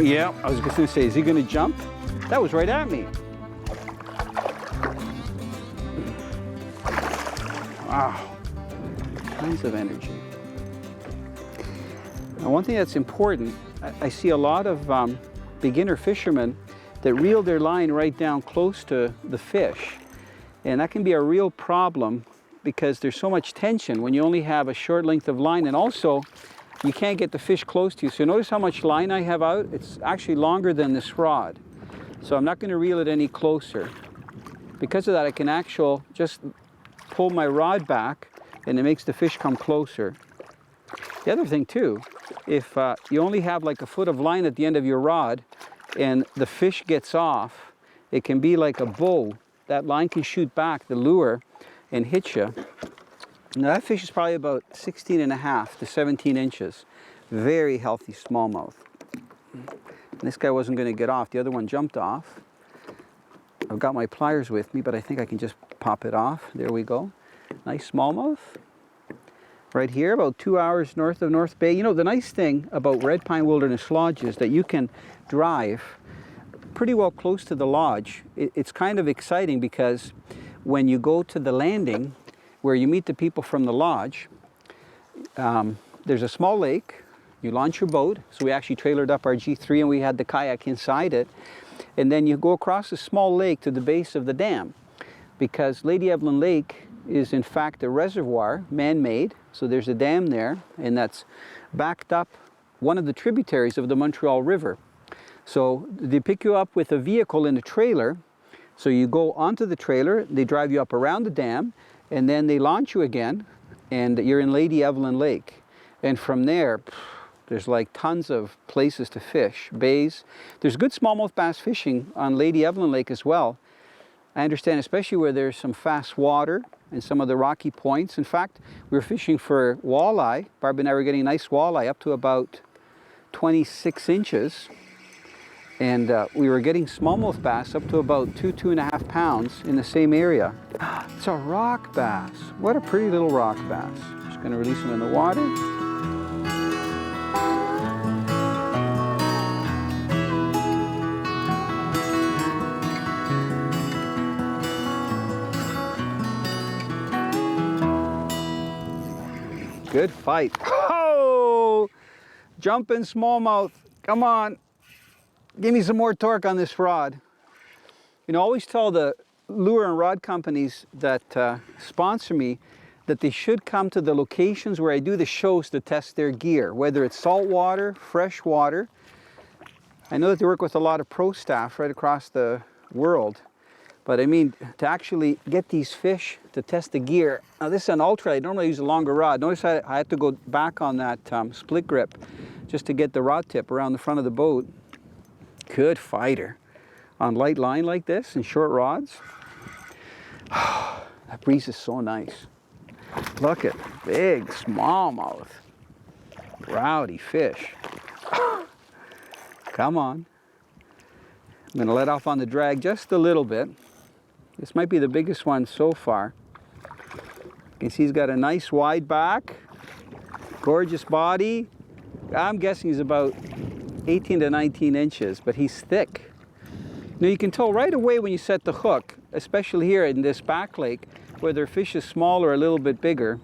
Yeah, I was just gonna say, is he gonna jump? That was right at me. Wow, tons of energy. Now, one thing that's important, I see a lot of beginner fishermen that reel their line right down close to the fish. And that can be a real problem because there's so much tension when you only have a short length of line, and also you can't get the fish close to you. So notice how much line I have out? It's actually longer than this rod. So I'm not going to reel it any closer. Because of that, I can actually just pull my rod back and it makes the fish come closer. The other thing too, if you only have like a foot of line at the end of your rod and the fish gets off, it can be like a bow. That line can shoot back the lure and hit you. Now that fish is probably about 16.5 to 17 inches. Very healthy smallmouth. And this guy wasn't going to get off. The other one jumped off. I've got my pliers with me, but I think I can just pop it off. There we go. Nice smallmouth. Right here, about 2 hours north of North Bay. You know, the nice thing about Red Pine Wilderness Lodge is that you can drive pretty well close to the lodge. It's kind of exciting because when you go to the landing where you meet the people from the lodge, there's a small lake. You launch your boat. So we actually trailered up our G3 and we had the kayak inside it. And then you go across a small lake to the base of the dam, because Lady Evelyn Lake is in fact a reservoir, man-made. So there's a dam there, and that's backed up one of the tributaries of the Montreal River. So they pick you up with a vehicle in a trailer. So you go onto the trailer, they drive you up around the dam, and then they launch you again, and you're in Lady Evelyn Lake. And from there, there's like tons of places to fish, bays. There's good smallmouth bass fishing on Lady Evelyn Lake as well. I understand, especially where there's some fast water and some of the rocky points. In fact, we were fishing for walleye. Barb and I were getting nice walleye up to about 26 inches. And we were getting smallmouth bass up to about 2.5 pounds in the same area. It's a rock bass. What a pretty little rock bass. Just gonna release him in the water. Good fight. Oh! Jumping smallmouth. Come on. Give me some more torque on this rod. You know, I always tell the lure and rod companies that sponsor me that they should come to the locations where I do the shows to test their gear, whether it's saltwater, fresh water. I know that they work with a lot of pro staff right across the world. But I mean, to actually get these fish to test the gear. Now this is an ultralight. I normally use a longer rod. Notice I had to go back on that split grip just to get the rod tip around the front of the boat. Good fighter. On light line like this and short rods. That breeze is so nice. Look at big smallmouth. Rowdy fish. Come on. I'm going to let off on the drag just a little bit. This might be the biggest one so far. You can see he's got a nice wide back, gorgeous body. I'm guessing he's about 18 to 19 inches, but he's thick. Now you can tell right away when you set the hook, especially here in this back lake, whether a fish is small or a little bit bigger.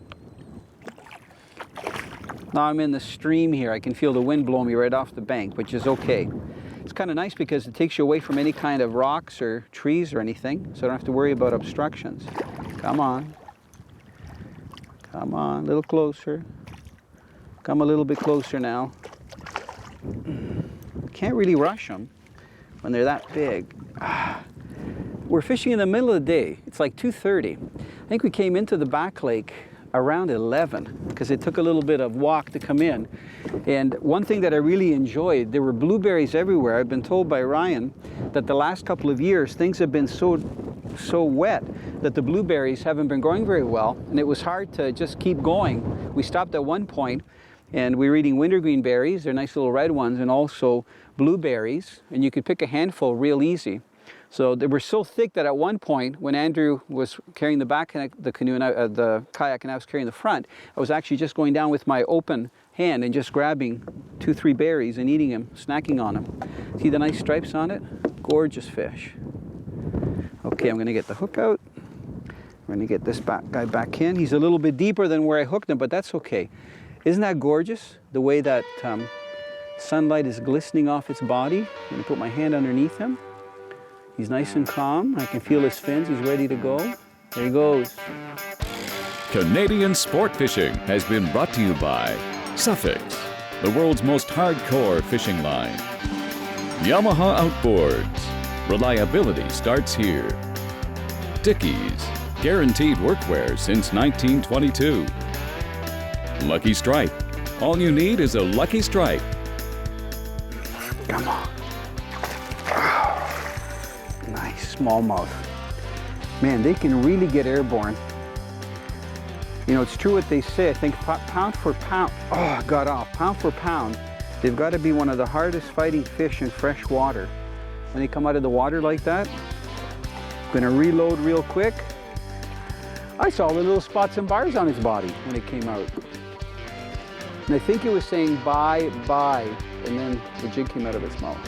Now I'm in the stream here. I can feel the wind blow me right off the bank, which is okay. It's kind of nice because it takes you away from any kind of rocks or trees or anything, so I don't have to worry about obstructions. Come on. Come on, a little closer. Come a little bit closer now. Can't really rush them when they're that big. We're fishing in the middle of the day. It's like 2:30. I think we came into the back lake around 11 because it took a little bit of walk to come in. And one thing that I really enjoyed, there were blueberries everywhere. I've been told by Ryan that the last couple of years things have been so wet that the blueberries haven't been growing very well, and it was hard to just keep going. We stopped at one point and we were eating wintergreen berries. They're nice little red ones, and also blueberries, and you could pick a handful real easy. So they were so thick that at one point, when Andrew was carrying the back of the canoe and the kayak and I was carrying the front, I was actually just going down with my open hand and just grabbing 2-3 berries and eating them, snacking on them. See the nice stripes on it? Gorgeous fish. Okay, I'm gonna get the hook out. I'm gonna get this guy back in. He's a little bit deeper than where I hooked him, but that's okay. Isn't that gorgeous? The way that sunlight is glistening off its body. I'm gonna put my hand underneath him. He's nice and calm. I can feel his fins. He's ready to go. There he goes. Canadian sport fishing has been brought to you by Suffix, the world's most hardcore fishing line. Yamaha Outboards. Reliability starts here. Dickies. Guaranteed workwear since 1922. Lucky Strike. All you need is a Lucky Strike. Come on. Nice smallmouth. Man, they can really get airborne. You know, it's true what they say. I think pound for pound, oh, got off. Pound for pound, they've got to be one of the hardest fighting fish in fresh water. When they come out of the water like that, I'm gonna reload real quick. I saw the little spots and bars on his body when it came out. And I think it was saying bye, bye, and then the jig came out of its mouth.